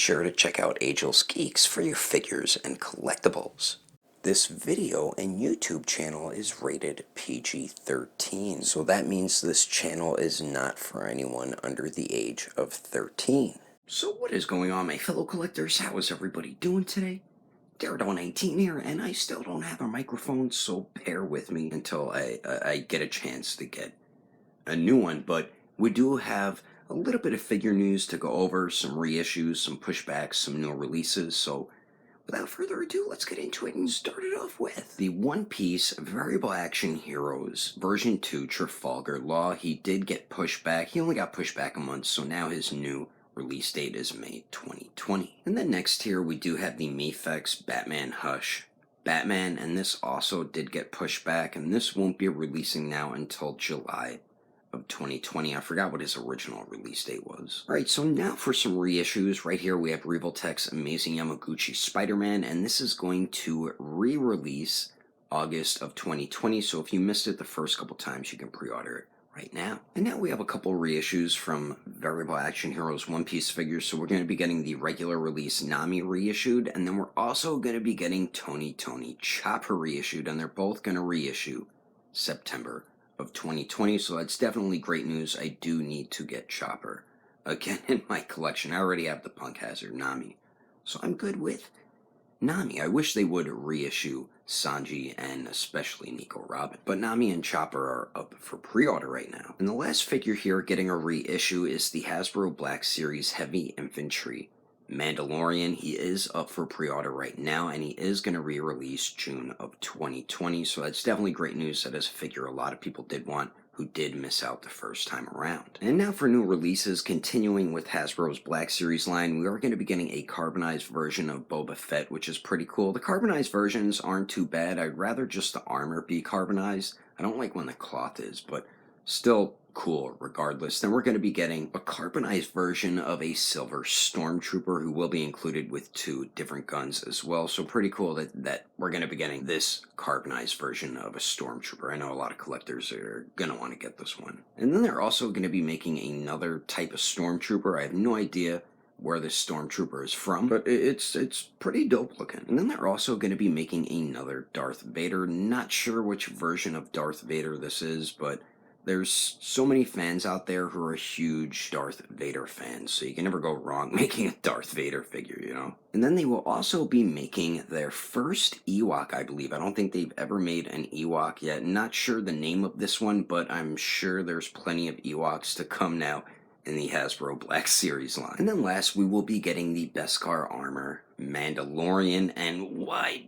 sure to check out Agelessgeeks for your figures and collectibles. This video and YouTube channel is rated PG-13, so that means this channel is not for anyone under the age of 13. So what is going on, my fellow collectors? How is everybody doing today? Daredevil19 here, and I still don't have a microphone, so bear with me until I get a chance to get a new one. But we do have a little bit of figure news to go over, some reissues, some pushbacks, some new releases. So without further ado, let's get into it and start it off with the One Piece Variable Action Heroes version 2 Trafalgar Law. He did get pushed back. He only got pushed back a month, so now his new release date is May 2020. And then next here we do have the Mafex Batman Hush Batman, and this also did get pushed back, and this won't be releasing now until July of 2020. I forgot what his original release date was. Alright, so now for some reissues. Right here we have Revoltech's Amazing Yamaguchi Spider-Man, and this is going to re-release August of 2020, so if you missed it the first couple times, you can pre-order it right now. And now we have a couple reissues from Variable Action Heroes One Piece figures, so we're going to be getting the regular release Nami reissued, and then we're also going to be getting Tony Chopper reissued, and they're both going to reissue September of 2020, so that's definitely great news. I do need to get Chopper again in my collection. I already have the Punk Hazard Nami, so I'm good with Nami. I wish they would reissue Sanji and especially Nico Robin, but Nami and Chopper are up for pre-order right now. And the last figure here getting a reissue is the Hasbro Black Series Heavy Infantry Mandalorian. He is up for pre-order right now, and he is going to re-release June of 2020, so that's definitely great news. That is a figure a lot of people did want who did miss out the first time around. And now for new releases, continuing with Hasbro's Black Series line, we are going to be getting a carbonized version of Boba Fett, which is pretty cool. The carbonized versions aren't too bad. I'd rather just the armor be carbonized. I don't like when the cloth is, but still cool regardless. Then we're going to be getting a carbonized version of a silver stormtrooper who will be included with 2 different guns as well, so pretty cool that we're going to be getting this carbonized version of a stormtrooper. I know a lot of collectors are going to want to get this one. And then they're also going to be making another type of stormtrooper. I have no idea where this stormtrooper is from, but it's pretty dope looking. And then they're also going to be making another Darth Vader. Not sure which version of Darth Vader this is, but there's so many fans out there who are huge Darth Vader fans, so you can never go wrong making a Darth Vader figure, you know? And then they will also be making their first Ewok, I believe. I don't think they've ever made an Ewok yet. Not sure the name of this one, but I'm sure there's plenty of Ewoks to come now in the Hasbro Black Series line. And then last, we will be getting the Beskar Armor Mandalorian, and why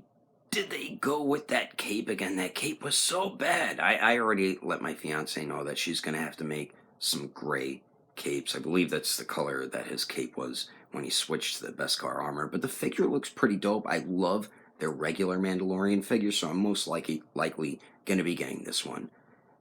did they go with that cape again? That cape was so bad. I already let my fiance know that she's going to have to make some gray capes. I believe that's the color that his cape was when he switched to the Beskar armor. But the figure looks pretty dope. I love their regular Mandalorian figure, so I'm most likely going to be getting this one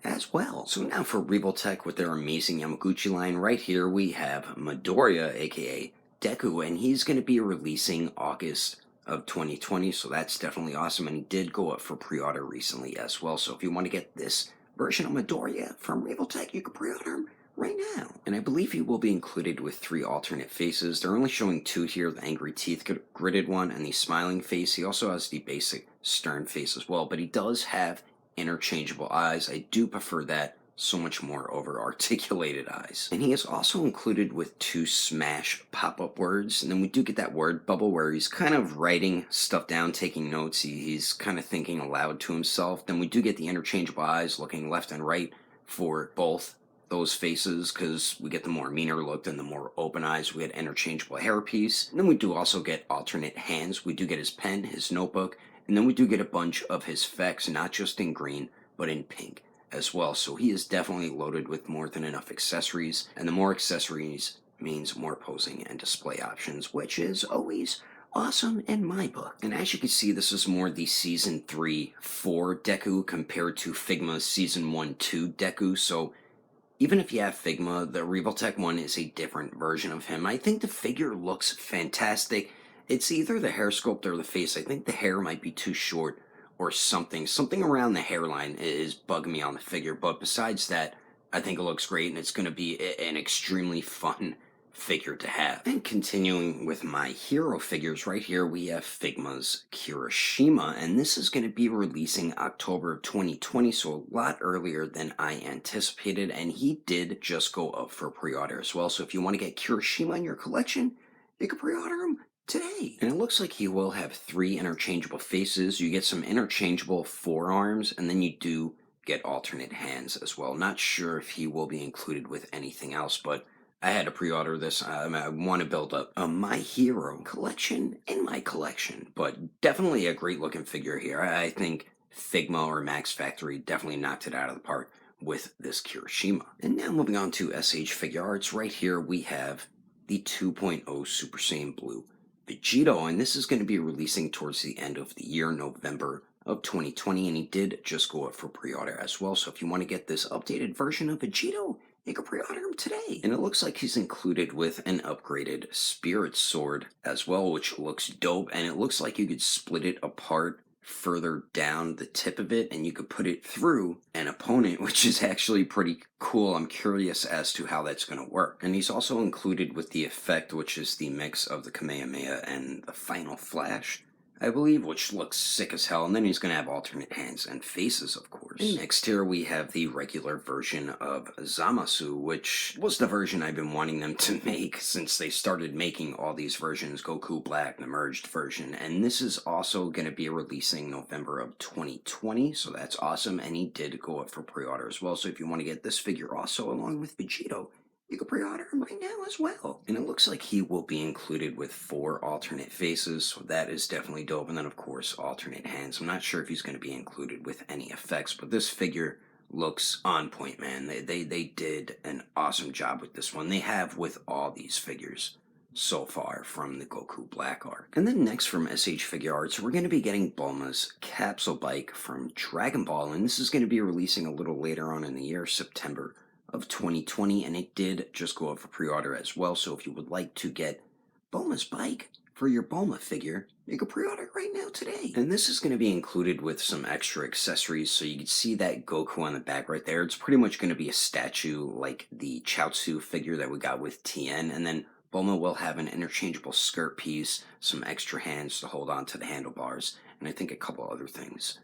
as well. So now for Revoltech with their Amazing Yamaguchi line. Right here we have Midoriya, aka Deku, and he's going to be releasing August of 2020, so that's definitely awesome, and he did go up for pre-order recently as well, so if you want to get this version of Midoriya from Revoltech, you can pre-order him right now. And I believe he will be included with 3 alternate faces. They're only showing 2 here, the angry teeth gridded one and the smiling face. He also has the basic stern face as well, but he does have interchangeable eyes. I do prefer that so much more over articulated eyes. And he is also included with 2 Smash pop-up words, and then we do get that word bubble where he's kind of writing stuff down, taking notes. He's kind of thinking aloud to himself. Then we do get the interchangeable eyes, looking left and right for both those faces, because we get the more meaner look than the more open eyes. We get interchangeable hairpiece, and then we do also get alternate hands. We do get his pen, his notebook, and then we do get a bunch of his effects, not just in green, but in pink as well. So he is definitely loaded with more than enough accessories, and the more accessories means more posing and display options, which is always awesome in my book. And as you can see, this is more the Season 3-4 Deku compared to Figma's Season 1-2 Deku, so even if you have Figma, the Revoltech one is a different version of him. I think the figure looks fantastic. It's either the hair sculpt or the face. I think the hair might be too short or something. Something around the hairline is bugging me on the figure, but besides that, I think it looks great, and it's going to be an extremely fun figure to have. And continuing with my hero figures, right here we have Figma's Kirishima, and this is going to be releasing October of 2020, so a lot earlier than I anticipated, and he did just go up for pre-order as well. So if you want to get Kirishima in your collection, you can pre-order him today. And it looks like he will have 3 interchangeable faces. You get some interchangeable forearms, and then you do get alternate hands as well. Not sure if he will be included with anything else, but I had to pre-order this. I want to build up a My Hero collection in my collection, but definitely a great looking figure here. I think Figma or Max Factory definitely knocked it out of the park with this Kirishima. And now moving on to SH Figure Arts, right here we have the 2.0 Super Saiyan Blue Vegito, and this is going to be releasing towards the end of the year, November of 2020, and he did just go up for pre-order as well. So if you want to get this updated version of Vegito, you can pre-order him today. And it looks like he's included with an upgraded Spirit Sword as well, which looks dope. And it looks like you could split it apart further down the tip of it, and you could put it through an opponent, which is actually pretty cool. I'm curious as to how that's going to work. And he's also included with the effect, which is the mix of the Kamehameha and the Final Flash, I believe, which looks sick as hell. And then he's going to have alternate hands and faces, of course. And next here we have the regular version of Zamasu, which was the version I've been wanting them to make since they started making all these versions, Goku Black, the merged version. And this is also going to be releasing November of 2020, so that's awesome. And he did go up for pre-order as well. So if you want to get this figure also along with Vegito, you can pre-order him right now as well. And it looks like he will be included with 4 alternate faces, so that is definitely dope. And then, of course, alternate hands. I'm not sure if he's going to be included with any effects, but this figure looks on point, man. They did an awesome job with this one. They have with all these figures so far from the Goku Black arc. And then next from SH Figure Arts, we're going to be getting Bulma's Capsule Bike from Dragon Ball, and this is going to be releasing a little later on in the year, September of 2020, and it did just go up for pre-order as well. So if you would like to get Bulma's bike for your Bulma figure, you can pre-order it right now today. And this is going to be included with some extra accessories, so you can see that Goku on the back right there. It's pretty much going to be a statue like the Chaozu figure that we got with TN, and then Bulma will have an interchangeable skirt piece, some extra hands to hold on to the handlebars, and I think a couple other things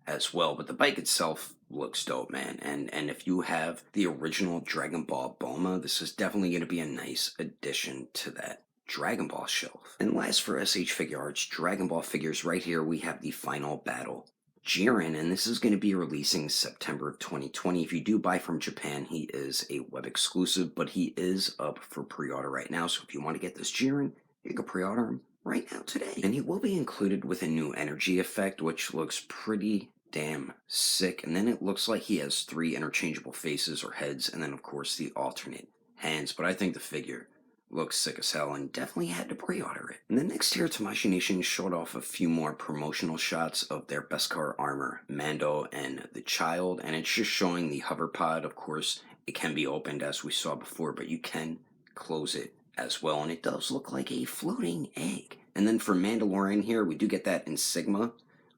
as well. But the bike itself looks dope, man. And if you have the original Dragon Ball Bulma, this is definitely going to be a nice addition to that Dragon Ball shelf. And last for SH Figure Arts Dragon Ball figures, right here we have the Final Battle Jiren, and this is going to be releasing September of 2020. If you do buy from Japan, he is a web exclusive, but he is up for pre-order right now. So if you want to get this Jiren, you can pre-order him right now today. And he will be included with a new energy effect, which looks pretty damn sick. And then it looks like he has 3 interchangeable faces or heads, and then of course the alternate hands. But I think the figure looks sick as hell and definitely had to pre-order it. And then next here, Tamashii Nation showed off a few more promotional shots of their Beskar armor, Mando and the Child, and it's just showing the hover pod. Of course, it can be opened as we saw before, but you can close it as well, and it does look like a floating egg. And then for Mandalorian here, we do get that insignia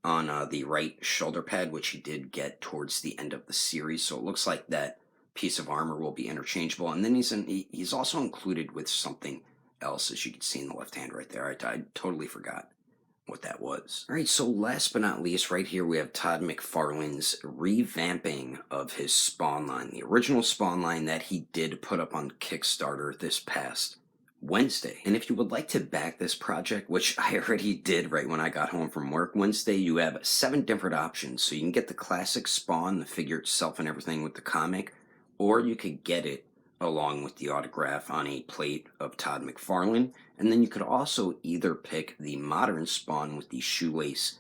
on the right shoulder pad, which he did get towards the end of the series, so it looks like that piece of armor will be interchangeable. And then he's also included with something else, as you can see in the left hand right there. I totally forgot what that was. All right, so last but not least, right here we have Todd McFarlane's revamping of his Spawn line, the original Spawn line that he did put up on Kickstarter this past Wednesday. And if you would like to back this project, which I already did right when I got home from work Wednesday, you have 7 different options. So you can get the classic Spawn, the figure itself and everything with the comic, or you could get it along with the autograph on a plate of Todd McFarlane. And then you could also either pick the modern Spawn with the shoelace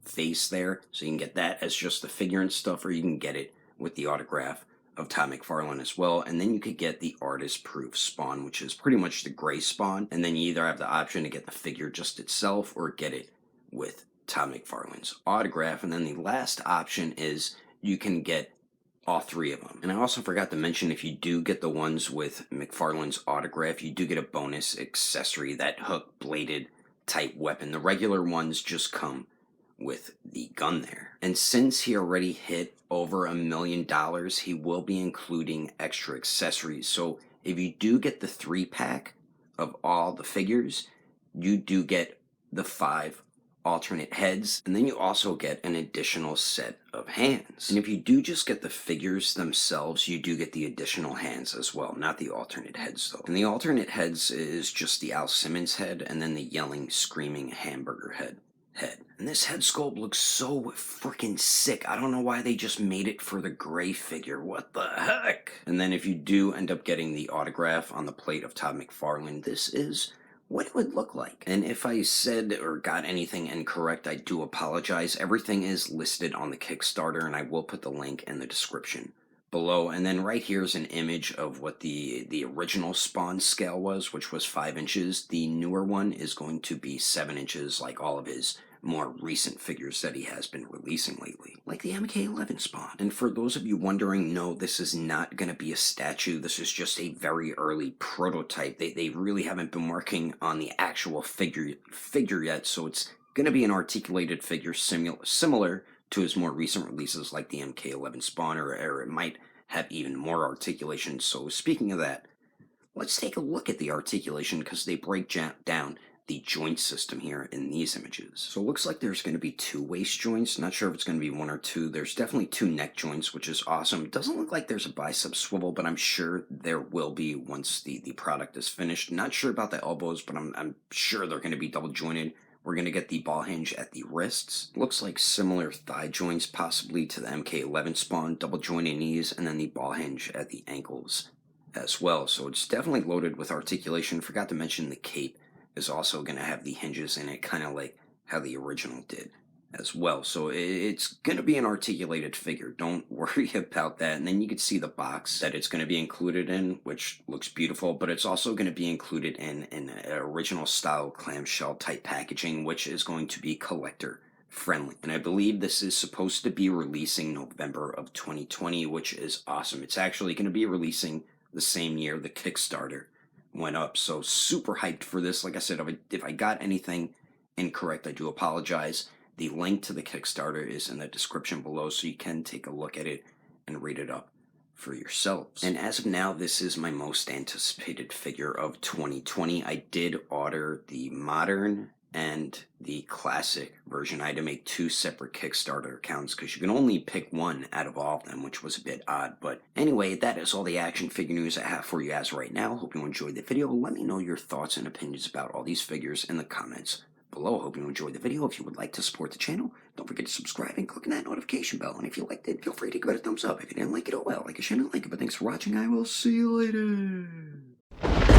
face there, so you can get that as just the figure and stuff, or you can get it with the autograph of Todd McFarlane as well. And then you could get the artist proof Spawn, which is pretty much the gray Spawn, and then you either have the option to get the figure just itself or get it with Todd McFarlane's autograph. And then the last option is you can get all 3 of them. And I also forgot to mention, if you do get the ones with McFarlane's autograph, you do get a bonus accessory, that hook bladed type weapon. The regular ones just come with the gun there. And since he already hit over $1 million, he will be including extra accessories. So If you do get the 3-pack of all the figures, you do get the 5 alternate heads, and then you also get an additional set of hands. And if you do just get the figures themselves, you do get the additional hands as well, not the alternate heads though. And the alternate heads is just the Al Simmons head and then the yelling, screaming hamburger head. And this head sculpt looks so freaking sick. I don't know why they just made it for the gray figure. What the heck? And then if you do end up getting the autograph on the plate of Todd McFarlane, this is what it would look like. And if I said or got anything incorrect, I do apologize. Everything is listed on the Kickstarter, and I will put the link in the description below. And then right here is an image of what the original Spawn scale was, which was 5 inches. The newer one is going to be 7 inches, like all of his more recent figures that he has been releasing lately, like the MK11 Spawn. And for those of you wondering, no, this is not going to be a statue. This is just a very early prototype. They really haven't been working on the actual figure yet, so it's going to be an articulated figure similar to his more recent releases like the MK11 Spawn, or it might have even more articulation. So speaking of that, let's take a look at the articulation, because they break down the joint system here in these images. So it looks like there's going to be 2 waist joints. Not sure if it's going to be 1 or 2. There's definitely 2 neck joints, which is awesome. It doesn't look like there's a bicep swivel, but I'm sure there will be once the product is finished. Not sure about the elbows, but I'm sure they're going to be double jointed. We're going to get the ball hinge at the wrists. Looks like similar thigh joints possibly to the MK11 Spawn, double jointed knees, and then the ball hinge at the ankles as well. So it's definitely loaded with articulation. Forgot to mention the cape is also going to have the hinges in it, kind of like how the original did as well. So it's going to be an articulated figure. Don't worry about that. And then you can see the box that it's going to be included in, which looks beautiful, but it's also going to be included in an original style clamshell type packaging, which is going to be collector friendly. And I believe this is supposed to be releasing November of 2020, which is awesome. It's actually going to be releasing the same year the Kickstarter went up, so super hyped for this. Like I said, if I got anything incorrect, I do apologize. The link to the Kickstarter is in the description below, so you can take a look at it and read it up for yourselves. And as of now, this is my most anticipated figure of 2020. I did order the modern and the classic version. I had to make 2 separate Kickstarter accounts because you can only pick one out of all of them, which was a bit odd. But anyway, that is all the action figure news I have for you as right now. Hope you enjoyed the video. Let me know your thoughts and opinions about all these figures in the comments below. Hope you enjoyed the video. If you would like to support the channel, don't forget to subscribe and click on that notification bell. And if you liked it, feel free to give it a thumbs up. If you didn't like it, oh well, like it, share, and like it. But thanks for watching. I will see you later.